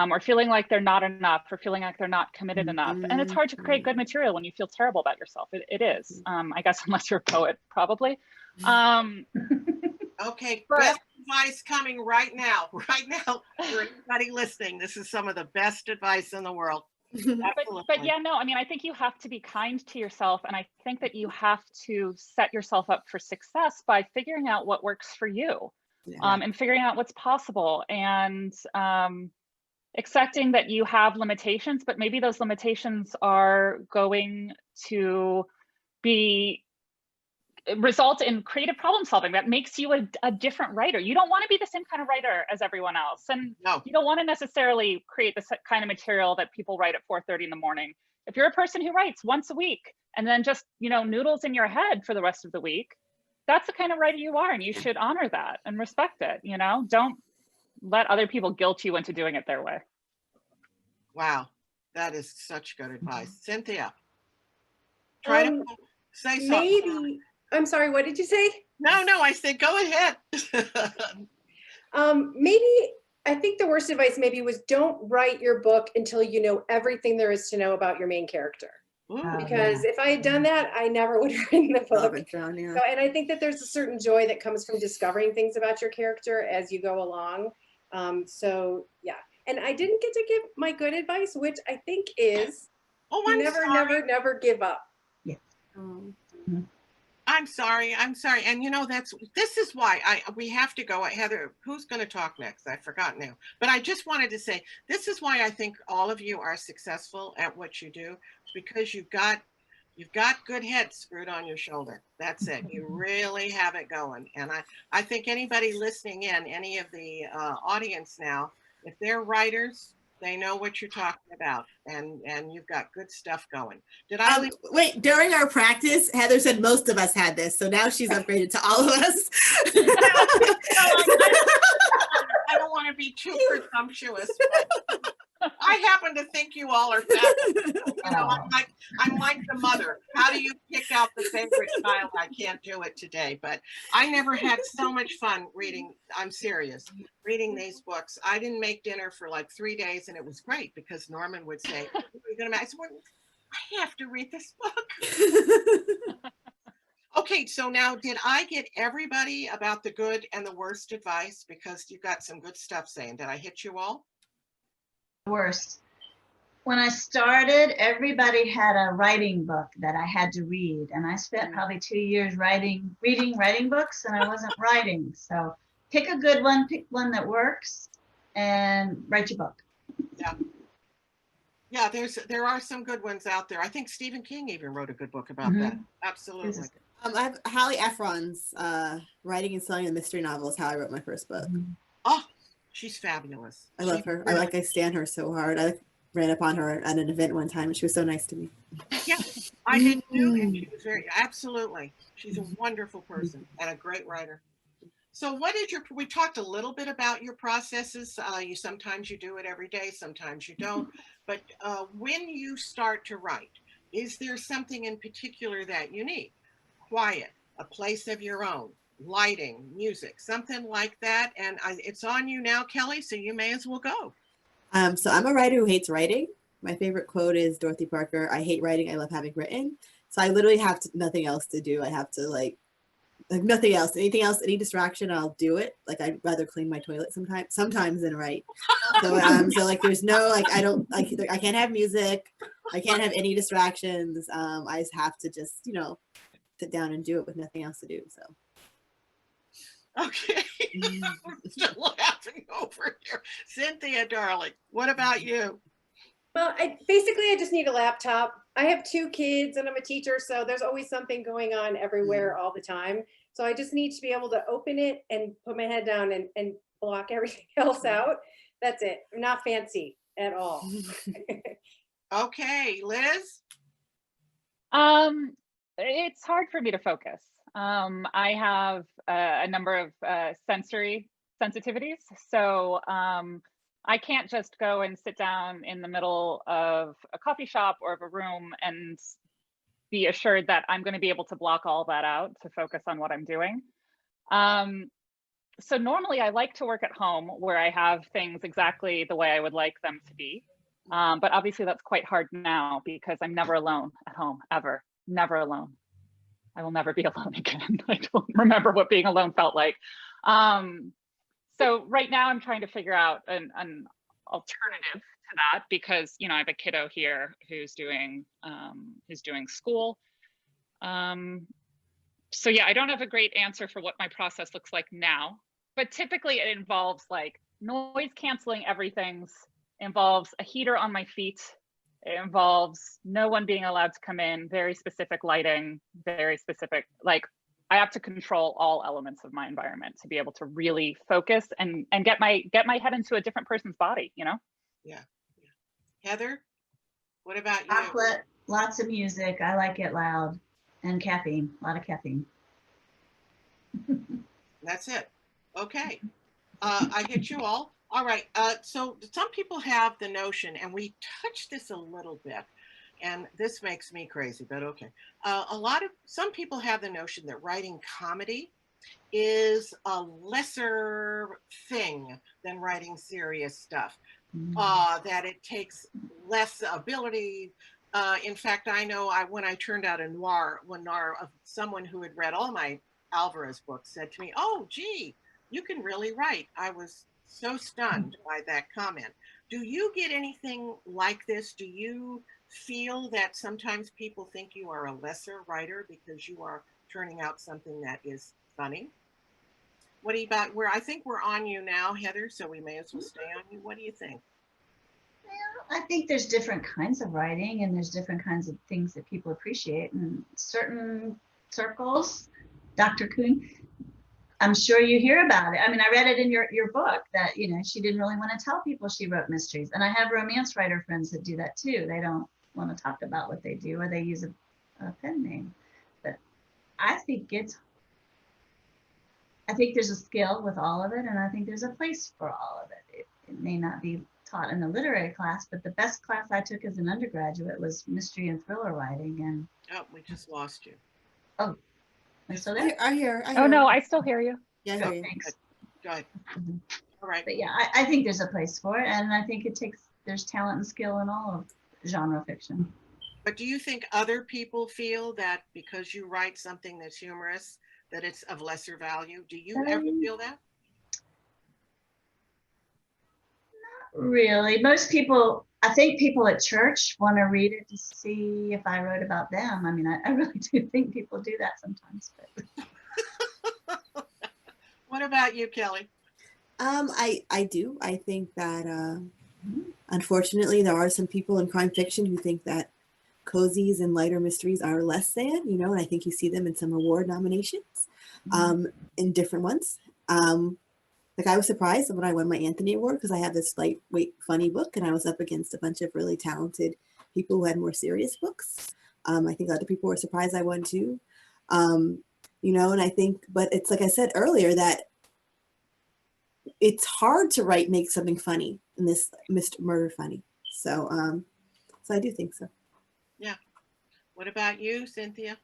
or feeling like they're not enough, or feeling like they're not committed enough. And it's hard to create good material when you feel terrible about yourself. It is, I guess, unless you're a poet, probably. Okay, best advice coming right now. Right now, for anybody listening, this is some of the best advice in the world. But yeah, no, I mean, I think you have to be kind to yourself. And I think that you have to set yourself up for success by figuring out what works for you, and figuring out what's possible, and accepting that you have limitations, but maybe those limitations are going to result in creative problem solving that makes you a different writer. You don't want to be the same kind of writer as everyone else. And you don't want to necessarily create the kind of material that people write at 4:30 in the morning. If you're a person who writes once a week and then just, noodles in your head for the rest of the week, that's the kind of writer you are, and you should honor that and respect it. Don't let other people guilt you into doing it their way. Wow, that is such good advice. Cynthia, try to say something. Maybe. I'm sorry, what did you say? No, I said go ahead. Maybe, I think the worst advice maybe was don't write your book until you know everything there is to know about your main character. Because if I had done that, I never would have written the book. And I think that there's a certain joy that comes from discovering things about your character as you go along. So yeah. And I didn't get to give my good advice, which I think is Oh, I'm never, sorry. never, never give up. Yeah. I'm sorry. I'm sorry. And you know, this is why we have to go. Heather, who's going to talk next? I forgot now. But I just wanted to say, this is why I think all of you are successful at what you do, because you've got good heads screwed on your shoulder. That's it. You really have it going. And I think anybody listening in, any of the audience now, if they're writers, they know what you're talking about, and you've got good stuff going. Did I wait, during our practice, Heather said most of us had this, so now she's upgraded to all of us. I don't want to be too presumptuous, but I happen to think you all are fabulous. You know, I'm like the mother. How do you pick out the favorite child? I can't do it today, but I never had so much fun reading. I'm serious, reading these books. I didn't make dinner for like 3 days, and it was great because Norman would say, "What are you gonna make?" I said, well, I have to read this book. Okay, so now did I get everybody about the good and the worst advice? Because you got some good stuff saying. Did I hit you all? Worst. When I started, everybody had a writing book that I had to read, and I spent probably 2 years reading writing books, and I wasn't writing. So pick a good one, pick one that works, and write your book. Yeah. Yeah, there are some good ones out there. I think Stephen King even wrote a good book about that. Absolutely. I have Hallie Efron's writing and selling a mystery novel is how I wrote my first book. Oh, she's fabulous. I love her. Really, I stand her so hard. I ran up on her at an event one time and she was so nice to me. Yeah, I did too. And she was absolutely. She's a wonderful person and a great writer. So we talked a little bit about your processes. Sometimes you do it every day, sometimes you don't. But when you start to write, is there something in particular that you need? Quiet, a place of your own, lighting, music, something like that. And it's on you now, Kellye, so you may as well go. So I'm a writer who hates writing. My favorite quote is Dorothy Parker, I hate writing, I love having written. So I literally have nothing else to do. I have to like nothing else, anything else, any distraction, I'll do it. Like I'd rather clean my toilet sometimes than write. So like there's no, like, I don't like, I can't have music. I can't have any distractions. I just have to just, sit down and do it with nothing else to do. So. Okay. I'm still laughing over here. Cynthia, darling, what about you? Well, I just need a laptop. I have 2 kids and I'm a teacher, so there's always something going on everywhere all the time. So I just need to be able to open it and put my head down and block everything else out. That's it. I'm not fancy at all. Okay, Liz? It's hard for me to focus. I have a number of sensory sensitivities. So I can't just go and sit down in the middle of a coffee shop or of a room and be assured that I'm going to be able to block all that out to focus on what I'm doing. So normally I like to work at home where I have things exactly the way I would like them to be. But obviously that's quite hard now because I'm never alone at home, ever, never alone. I will never be alone again. I don't remember what being alone felt like. So right now I'm trying to figure out an alternative to that because, I have a kiddo here who's doing school. So yeah, I don't have a great answer for what my process looks like now, but typically it involves like noise canceling everything's, involves a heater on my feet. It involves no one being allowed to come in, very specific lighting, very specific, like I have to control all elements of my environment to be able to really focus and get my head into a different person's body, Yeah. Heather, what about you? Chocolate, lots of music. I like it loud, and caffeine, a lot of caffeine. That's it. Okay. I hit you all. All right. So some people have the notion, and we touched this a little bit, and this makes me crazy, but okay. Some people have the notion that writing comedy is a lesser thing than writing serious stuff, that it takes less ability. In fact, I know when I turned out a noir, someone who had read all my Alvarez books said to me, "Oh, gee, you can really write." I was so stunned by that comment. Do you get anything like this? Do you feel that sometimes people think you are a lesser writer because you are turning out something that is funny? What do you about where I think we're on you now, Heather, so we may as well stay on you. What do you think? I think there's different kinds of writing and there's different kinds of things that people appreciate in certain circles. Dr. Kuhn, I'm sure you hear about it. I mean, I read it in your book that, you know, she didn't really want to tell people she wrote mysteries. And I have romance writer friends that do that too. They don't want to talk about what they do, or they use a pen name. But I think there's a skill with all of it, and I think there's a place for all of it. It may not be taught in a literary class, but the best class I took as an undergraduate was mystery and thriller writing. And oh, we just lost you. Oh, I'm still there? I hear. Oh no, I still hear you. Yeah, I Oh, hear you. thanks. Go ahead. Mhm. All right. But yeah, I think there's a place for it, and I think there's talent and skill in all of genre fiction. But do you think other people feel that because you write something that's humorous, that it's of lesser value? Do you ever feel that? Really, most people, I think people at church want to read it to see if I wrote about them. I mean, I really do think people do that sometimes. But. What about you, Kellye? I do. I think that unfortunately there are some people in crime fiction who think that cozies and lighter mysteries are less than, you know, and I think you see them in some award nominations, in different ones. Like I was surprised when I won my Anthony Award because I have this lightweight funny book and I was up against a bunch of really talented people who had more serious books. I think other people were surprised I won too. You know, and I think, but it's like I said earlier that it's hard to make something funny in this murder funny. So, so I do think so. Yeah. What about you, Cynthia?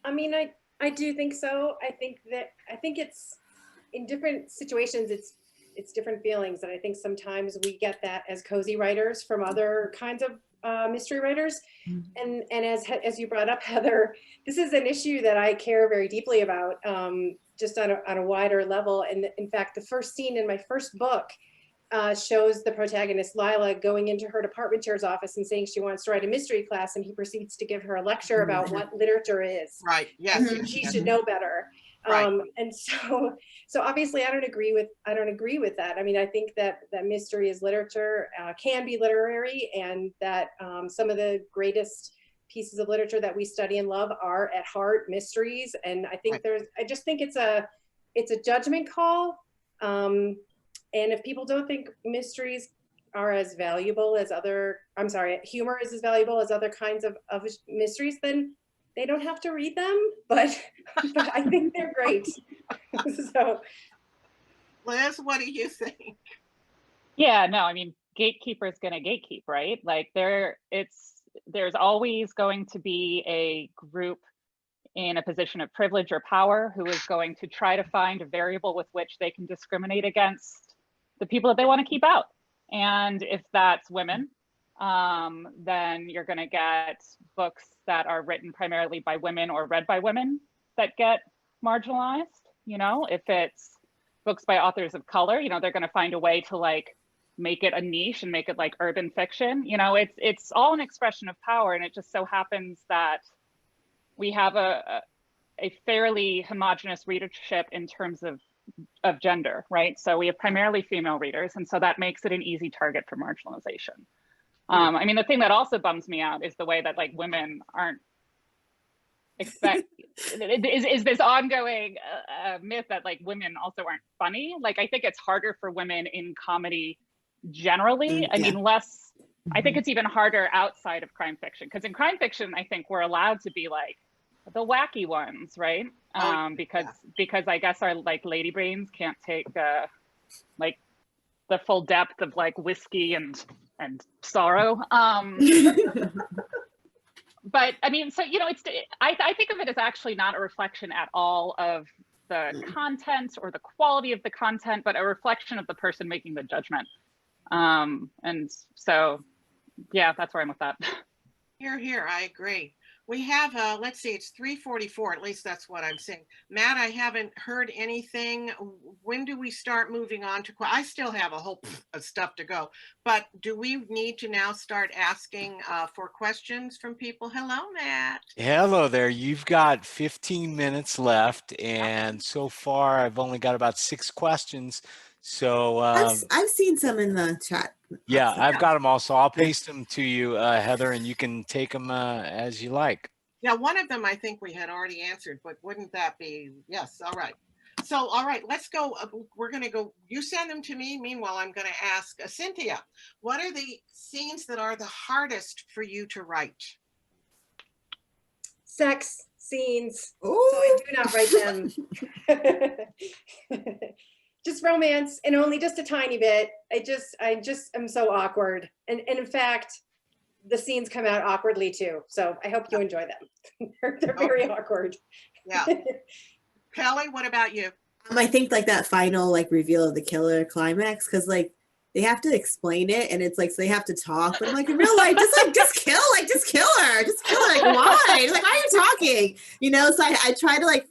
I mean, I do think so. I think it's in different situations, it's different feelings. And I think sometimes we get that as cozy writers from other kinds of mystery writers. And as you brought up, Heather, this is an issue that I care very deeply about, just on a wider level. And in fact, the first scene in my first book shows the protagonist, Lila, going into her department chair's office and saying she wants to write a mystery class, and he proceeds to give her a lecture about what literature is. Right. Yes. And she should know better. Right. And so obviously I don't agree with that. I mean, I think that mystery is literature, can be literary, and that some of the greatest pieces of literature that we study and love are at heart mysteries. And I think I just think it's a judgment call. And if people don't think mysteries are as valuable as humor is as valuable as other kinds of mysteries, then they don't have to read them, but I think they're great. So, Liz, what do you think? Yeah, no, I mean, gatekeeper's gonna gatekeep, right? Like there's always going to be a group in a position of privilege or power who is going to try to find a variable with which they can discriminate against the people that they want to keep out. And if that's women, then you're going to get books that are written primarily by women or read by women that get marginalized. You know, if it's books by authors of color, you know, they're going to find a way to like make it a niche and make it like urban fiction. You know, it's all an expression of power. And it just so happens that we have a fairly homogenous readership in terms of gender, right? So we have primarily female readers. And so that makes it an easy target for marginalization. I mean, the thing that also bums me out is the way that like women aren't is this ongoing myth that like women also aren't funny. Like, I think it's harder for women in comedy generally. I mean, less, I think it's even harder outside of crime fiction, because in crime fiction, I think we're allowed to be like the wacky ones, right? Because I guess our like lady brains can't take like the full depth of like whiskey and sorrow. But I mean, so, you know, I think of it as actually not a reflection at all of the content or the quality of the content, but a reflection of the person making the judgment. And so, yeah, that's where I'm with that. Here, I agree. We have, let's see, it's 3:44, at least that's what I'm seeing. Matt, I haven't heard anything. When do we start moving on to, I still have a whole of stuff to go, but do we need to now start asking for questions from people? Hello, Matt. Hello there. You've got 15 minutes left, and so far I've only got about 6 questions. So I've seen some in the chat. yeah, I've got them all. So I'll paste them to you, Heather, and you can take them as you like. Yeah, one of them I think we had already answered, but wouldn't that be, yes, all right. So, all right, let's go. We're going to go, you send them to me. Meanwhile, I'm going to ask Cynthia, what are the scenes that are the hardest for you to write? Sex scenes. Ooh. So I do not write them. Just romance, and only just a tiny bit. I just am so awkward. And in fact, the scenes come out awkwardly too. So I hope you enjoy them. They're very awkward. Yeah. Kellye, what about you? I think like that final like reveal of the killer climax, because like they have to explain it, and it's like, so they have to talk, but I'm like, in real life, just kill her, just kill her. Like, why? Like, why are you talking? You know, so I try to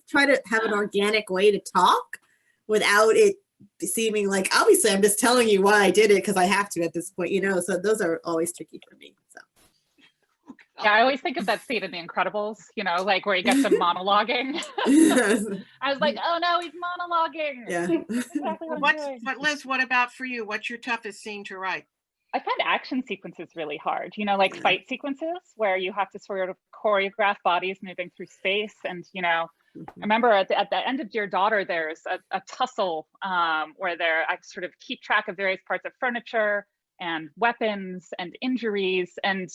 have an organic way to talk without it seeming like, obviously I'm just telling you why I did it because I have to at this point, you know. So those are always tricky for me. So Yeah, I always think of that scene in The Incredibles, you know, like where he gets them monologuing. I was like, oh no, he's monologuing. yeah. Exactly what I'm doing. But Liz, what about for you? What's your toughest scene to write? I find action sequences really hard, you know, like Yeah. fight sequences where you have to sort of choreograph bodies moving through space. And, you know, I remember at the end of Dear Daughter, there's a tussle where I sort of keep track of various parts of furniture and weapons and injuries. And,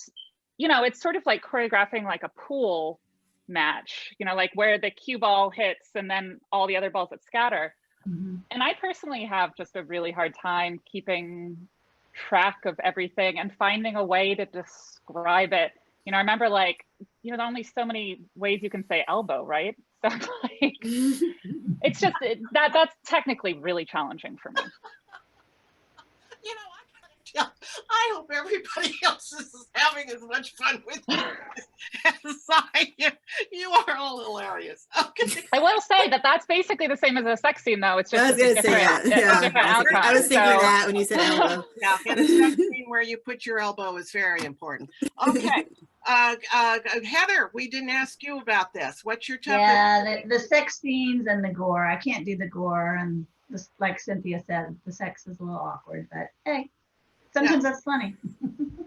you know, it's sort of like choreographing like a pool match, you know, like where the cue ball hits and then all the other balls that scatter. Mhm. And I personally have just a really hard time keeping track of everything and finding a way to describe it. You know, I remember like, you know, there are only so many ways you can say elbow, right? So like, it's just, that's technically really challenging for me. You know, I hope everybody else is having as much fun with you as I am. You are all hilarious. Okay. I will say that that's basically the same as a sex scene, though. It's just I was gonna say that. it's a Yeah, different I outcome. was thinking So- that when you said elbow. Yeah, and a sex scene where you put your elbow is very important. Okay. Heather, we didn't ask you about this. What's your toughest? Yeah, the sex scenes and the gore. I can't do the gore, and like Cynthia said, the sex is a little awkward, but hey, sometimes that's funny.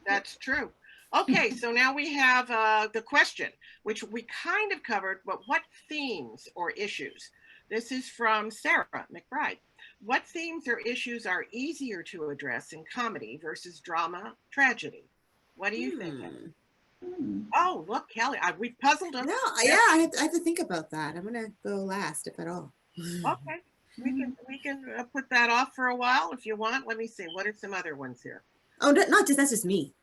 That's true. Okay, so now we have the question, which we kind of covered, but what themes or issues? This is from Sarah McBride. What themes or issues are easier to address in comedy versus drama, tragedy? What do you think? Oh, look, Kellye, we puzzled them. No, yeah, I have to think about that. I'm gonna go last, if at all. Okay, we can put that off for a while if you want. Let me see. What are some other ones here? Oh, not just that's just me.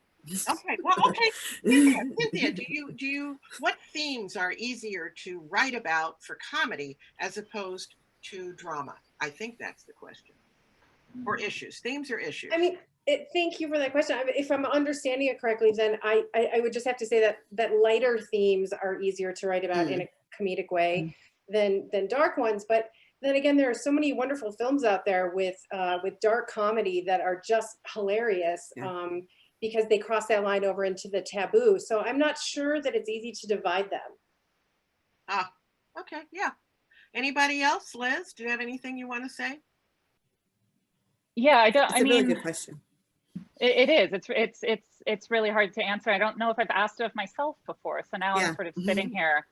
Okay, well, okay. Cynthia, do you what themes are easier to write about for comedy as opposed to drama? I think that's the question. Or issues, themes or issues? I mean, thank you for that question. If I'm understanding it correctly, then I would just have to say that lighter themes are easier to write about in a comedic way than dark ones. But then again, there are so many wonderful films out there with dark comedy that are just hilarious because they cross that line over into the taboo. So I'm not sure that it's easy to divide them. Ah, okay, yeah. Anybody else? Liz, do you have anything you want to say? Yeah, I don't. It's I a really mean, good question. it is. It's really hard to answer. I don't know if I've asked it of myself before, so now I'm sort of sitting here,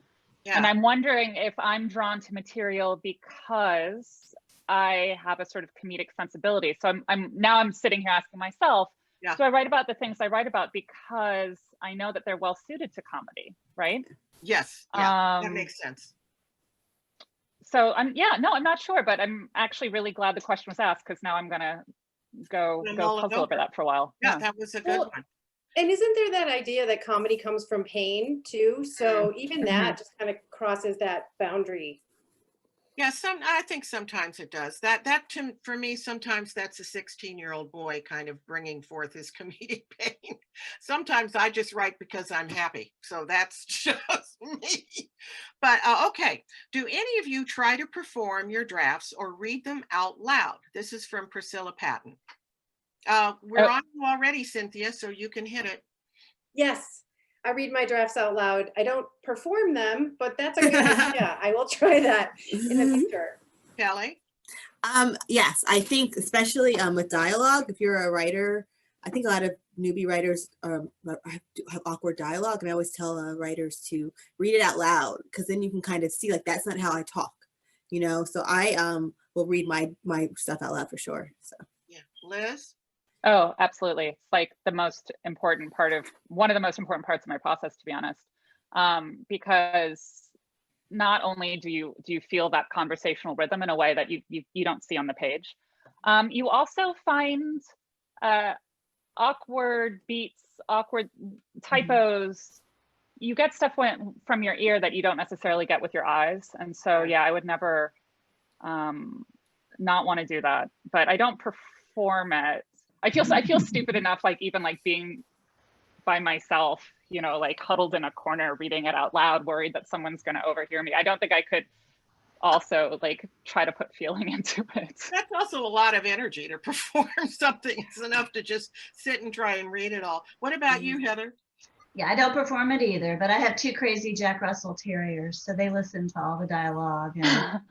and I'm wondering if I'm drawn to material because I have a sort of comedic sensibility. So I'm sitting here asking myself, do I write about the things I write about because I know that they're well suited to comedy, right? Yes, yeah, that makes sense. So I'm not sure, but I'm actually really glad the question was asked because now I'm gonna go puzzle over that for a while. Yeah, that was a good one. And isn't there that idea that comedy comes from pain too? So even that just kind of crosses that boundary. Yeah, I think sometimes it does. For me, sometimes that's a 16-year-old boy kind of bringing forth his comedic pain. Sometimes I just write because I'm happy. So that's just me. But okay, do any of you try to perform your drafts or read them out loud? This is from Priscilla Patton. We're on you already, Cynthia, so you can hit it. Yes, I read my drafts out loud. I don't perform them, but that's a good idea. I will try that in the future. Kellye? Yes, I think especially with dialogue, if you're a writer, I think a lot of newbie writers have awkward dialogue, and I always tell writers to read it out loud, because then you can kind of see, like, that's not how I talk, you know. So I will read my stuff out loud for sure. So yeah, Liz? Oh, absolutely. It's like one of the most important parts of my process, to be honest, because not only do you feel that conversational rhythm in a way that you don't see on the page, you also find awkward beats, awkward typos. You get stuff from your ear that you don't necessarily get with your eyes, and so yeah, I would never not want to do that. But I don't perform it. I feel stupid enough, like even like being by myself, you know, like huddled in a corner reading it out loud, worried that someone's going to overhear me. I don't think I could also like try to put feeling into it. That's also a lot of energy to perform something. It's enough to just sit and try and read it all. What about you, Heather? Yeah, I don't perform it either, but I have 2 crazy Jack Russell Terriers, so they listen to all the dialogue. And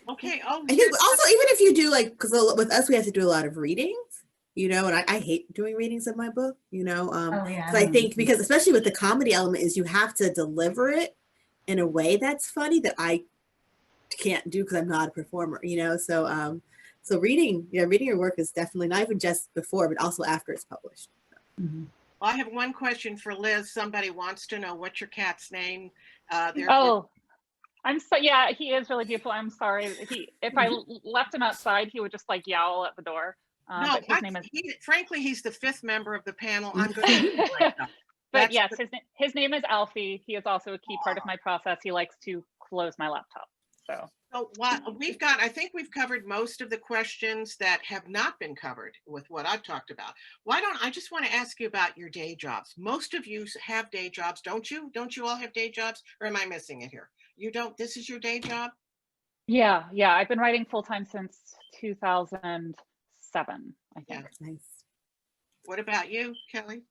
okay. Oh, I think also, even if you do, like, because with us we have to do a lot of readings, you know, and I hate doing readings of my book, you know. oh yeah. So I think, because especially with the comedy element, is you have to deliver it in a way that's funny that I can't do because I'm not a performer, you know. So so reading your work is definitely not even just before, but also after it's published. Mm-hmm. Well, I have one question for Liz. Somebody wants to know, what's your cat's name? Yeah, he is really beautiful. I'm sorry. If I left him outside, he would just like yowl at the door. No, but frankly, he's the 5th member of the panel. I'm going to But yes, his name is Alfie. He is also a key part of my process. He likes to close my laptop. So I think we've covered most of the questions that have not been covered with what I've talked about. I just want to ask you about your day jobs. Most of you have day jobs, don't you? Don't you all have day jobs? Or am I missing it here? You don't? This is your day job? Yeah. I've been writing full-time since 2007, I think. Yeah, nice. What about you, Kellye?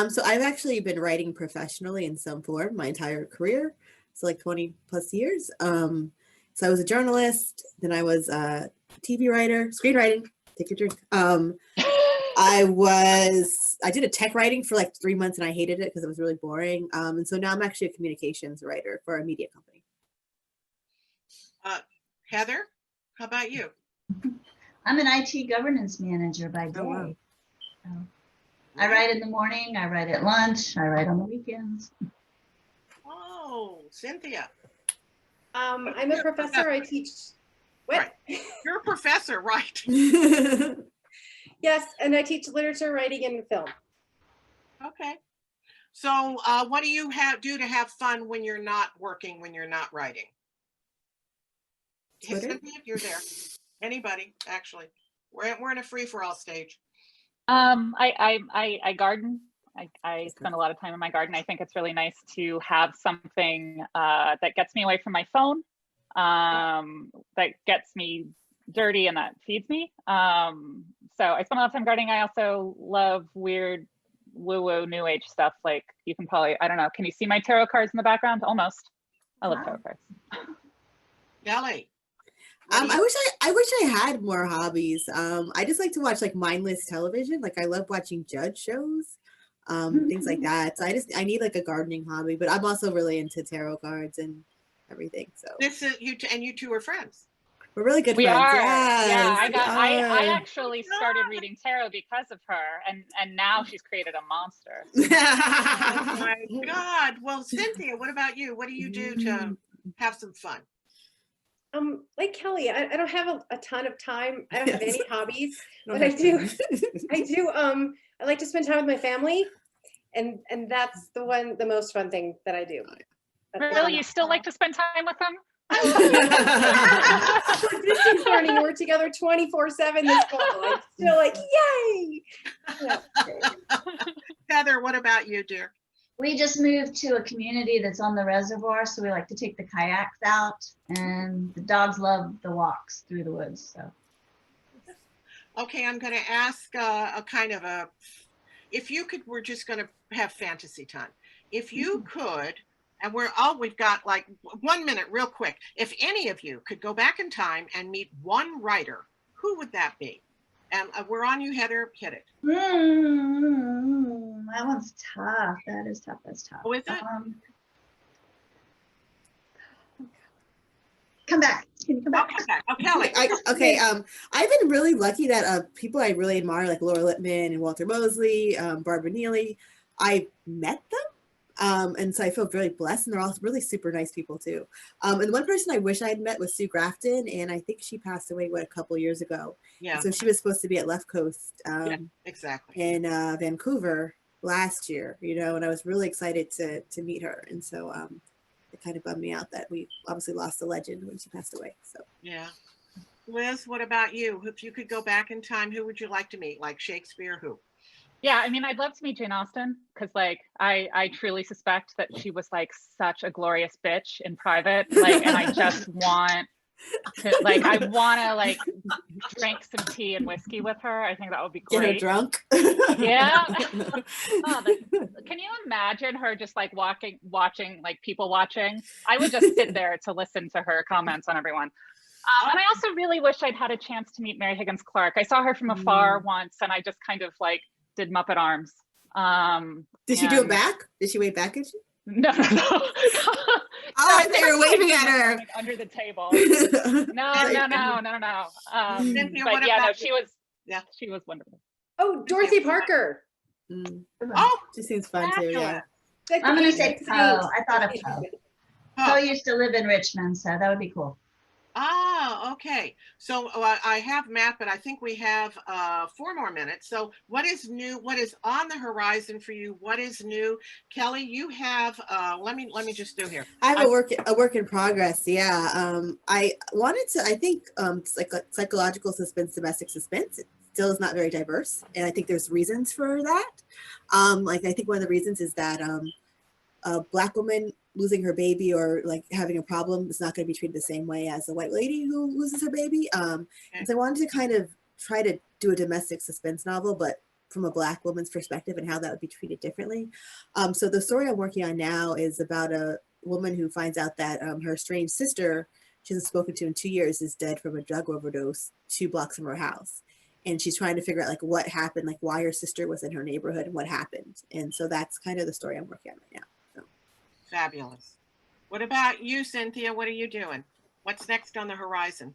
So I've actually been writing professionally in some form my entire career. So like 20 plus years. So I was a journalist, then I was a TV writer, screenwriting, take your drink. I did a tech writing for like 3 months and I hated it because it was really boring. And so now I'm actually a communications writer for a media company. Heather, how about you? I'm an IT governance manager by day. Oh, wow. So I write in the morning, I write at lunch, I write on the weekends. Oh, Cynthia. I'm a professor. I teach. What? Right. You're a professor, right? Yes, and I teach literature, writing, and film. Okay. So what do you do to have fun when you're not working, when you're not writing? Twitter? Cynthia, you're there. Anybody, actually. We're in a free-for-all stage. I garden. I spend a lot of time in my garden. I think it's really nice to have something that gets me away from my phone, that gets me dirty and that feeds me. So I spend a lot of time gardening. I also love weird woo-woo new age stuff. Like you can probably, I don't know, can you see my tarot cards in the background? Almost. I love tarot cards. Kellye. I wish I had more hobbies. I just like to watch like mindless television. Like I love watching judge shows, things like that. So I need like a gardening hobby, but I'm also really into tarot cards and everything. So This is you and you two are friends. we're really good We friends. are. Yes, Yeah, I are. actually started reading tarot because of her, and now she's created a monster. Oh my God. Well, Cynthia, what about you? What do you do to have some fun? Like Kellye, I don't have a ton of time. I don't have any hobbies, but I like to spend time with my family, and that's the most fun thing that I do. Really, you still like to spend time with them? For distance learning, we're together 24/7 this fall. I'm still like, yay! Yeah. Heather, what about you, dear? We just moved to a community that's on the reservoir, so we like to take the kayaks out, and the dogs love the walks through the woods. So Okay, I'm going to ask a kind of a, if you could, we're just going to have fantasy time. If you could, and we've got like 1 minute real quick. If any of you could go back in time and meet one writer, who would that be? And we're on you, Heather, hit it. that one's tough. That is tough. That's tough. Oh, is it? Come back. Can you come back? Oh, Kellye. Okay, I've been really lucky that people I really admire, like Laura Lippman and Walter Mosley, Barbara Neely, I met them. And so I feel very blessed, and they're all really super nice people too. And one person I wish I had met was Sue Grafton, and I think she passed away, a couple years ago. Yeah. And so she was supposed to be at Left Coast Yeah, exactly. in Vancouver last year, and I was really excited to meet her. And so it kind of bummed me out that we obviously lost a legend when she passed away. So Yeah. Liz, what about you? If you could go back in time, who would you like to meet? Like Shakespeare, who? Yeah, I mean, I'd love to meet Jane Austen because, like, I truly suspect that she was like such a glorious bitch in private, like, and I just want to, like, I want to like drink some tea and whiskey with her. I think that would be get her great. drunk. Yeah. Can you imagine her just like watching, like people watching? I would just sit there to listen to her comments on everyone. And I also really wish I'd had a chance to meet Mary Higgins Clark. I saw her from afar once, and I just kind of like did Muppet arms. Did she do it back? Did she wave back at you? No. Oh, I thought you were waving at her. Like, under the table. No. Cynthia, But what yeah, no, about she you? was. Yeah. She was wonderful. Oh, Dorothy Parker. Oh, She seems fun too. Yeah. I'm going to say Poe. I thought of Poe. oh. Poe used to live in Richmond, so that would be cool. Ah, okay. So I have Matt, but I think we have 4 more minutes. So what is new? What is on the horizon for you? What is new? Kellye, you have, let me just do here. I have a work in progress. Yeah. I wanted to, I think psychological suspense, domestic suspense, it still is not very diverse. And I think there's reasons for that. Like, I think one of the reasons is that a Black woman losing her baby or like having a problem is not going to be treated the same way as a white lady who loses her baby. And so I wanted to kind of try to do a domestic suspense novel, but from a Black woman's perspective and how that would be treated differently. So the story I'm working on now is about a woman who finds out that her estranged sister she hasn't spoken to in 2 years is dead from a drug overdose 2 blocks from her house. And she's trying to figure out like what happened, like why her sister was in her neighborhood and what happened. And so that's kind of the story I'm working on right now. Fabulous. What about you, Cynthia? What are you doing? What's next on the horizon?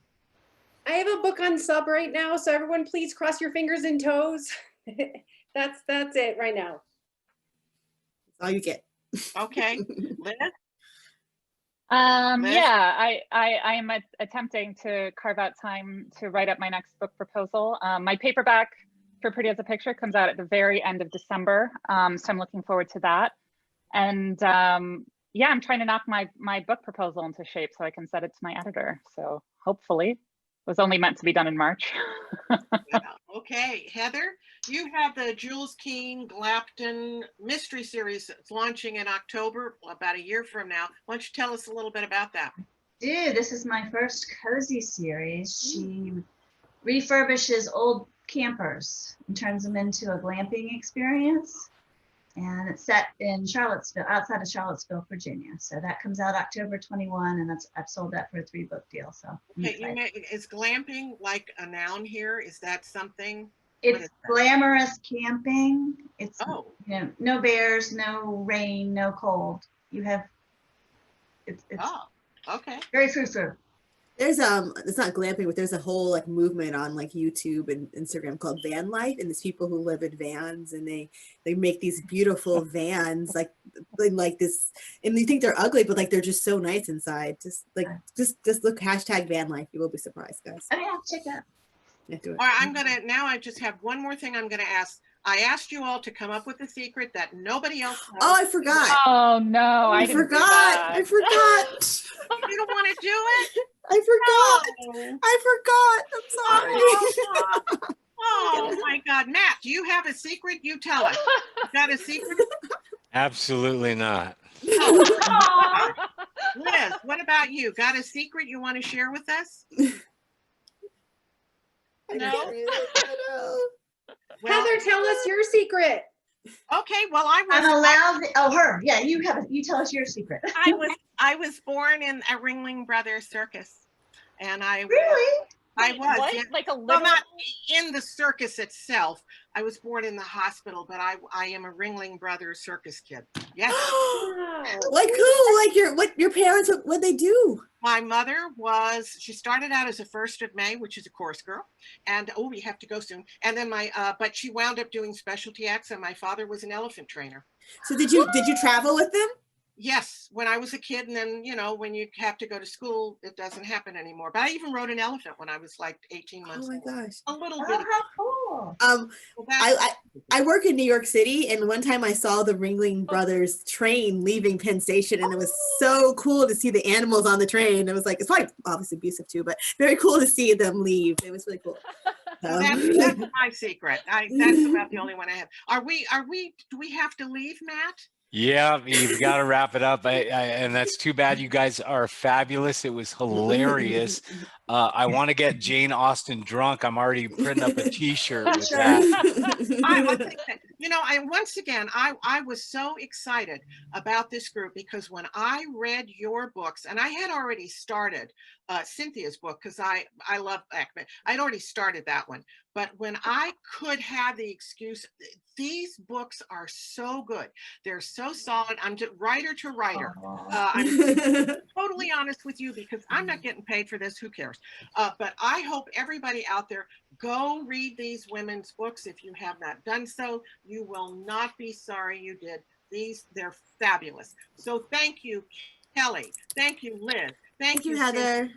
I have a book on sub right now, so everyone please cross your fingers and toes. That's it right now. That's all you get. Okay. Liz? Yeah, I am attempting to carve out time to write up my next book proposal. My paperback for Pretty as a Picture comes out at the very end of December, so I'm looking forward to that. And yeah, I'm trying to knock my book proposal into shape so I can send it to my editor. So hopefully, it was only meant to be done in March. Yeah. Okay, Heather, you have the Jules Keene Glapton mystery series that's launching in October, about a year from now. Why don't you tell us a little bit about that? Dude, this is my first cozy series. She refurbishes old campers and turns them into a glamping experience. And it's set in Charlottesville, outside of Charlottesville, Virginia. So that comes out October 21, and I've sold that for a 3-book deal. So Okay, is glamping like a noun here? Is that something? it's glamorous camping. It's no bears, no rain, no cold. You have it's okay. very frou-frou. There's it's not glamping, but there's a whole like movement on like YouTube and Instagram called van life, and there's people who live in vans and they make these beautiful vans like this, and you think they're ugly, but like they're just so nice inside. Just look #van life. You will be surprised, guys. Oh yeah, check that. Yeah, do it. All right, I just have one more thing I'm gonna ask. I asked you all to come up with a secret that nobody else knows. Oh, I forgot. Oh no, I I didn't do forgot. that. I forgot. You don't want to do it? I forgot. Oh. I forgot. I'm sorry. Oh my God. Matt, do you have a secret? You tell us. You got a secret? Absolutely not. Oh. Liz, what about you? Got a secret you want to share with us? No? Well, Heather, tell us your secret. okay, well, I'm allowed. Her. Yeah, you have it. You tell us your secret. I was born in a Ringling Brothers circus. And I Really? was, What? yeah. Like a Well, literal? not in the circus itself. I was born in the hospital, but I am a Ringling Brothers circus kid. Yes. Wow. Like who? Like your parents? What they do? My mother she started out as a 1st of May, which is a chorus girl. And, oh, we have to go soon. And then but she wound up doing specialty acts, and my father was an elephant trainer. So did you travel with them? Yes, when I was a kid, and then, when you have to go to school, it doesn't happen anymore. But I even rode an elephant when I was like 18 months Oh my old. gosh. A little Oh, bit. how cool. I work in New York City, and one time I saw the Ringling Brothers train leaving Penn Station, and it was so cool to see the animals on the train. It was like, it's probably obviously abusive too, but very cool to see them leave. It was really cool. That's my secret. That's about the only one I have. Do we have to leave, Matt? Yeah, you've got to wrap it up. And that's too bad. You guys are fabulous. It was hilarious. I want to get Jane Austen drunk. I'm already printing up a T-shirt with that. Once again, I was so excited about this group because when I read your books, and I had already started Cynthia's book because I love Ackman. I'd already started that one. But when I could have the excuse, these books are so good. They're so solid. I'm just writer to writer. I'm totally honest with you because I'm not getting paid for this. Who cares? But I hope everybody out there go read these women's books. If you have not done so, you will not be sorry you did. They're fabulous. So thank you, Kellye. Thank you, Liz. Thank you, Heather.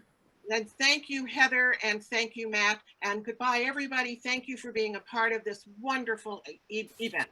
And thank you, Heather, and thank you, Matt. And goodbye, everybody. Thank you for being a part of this wonderful event.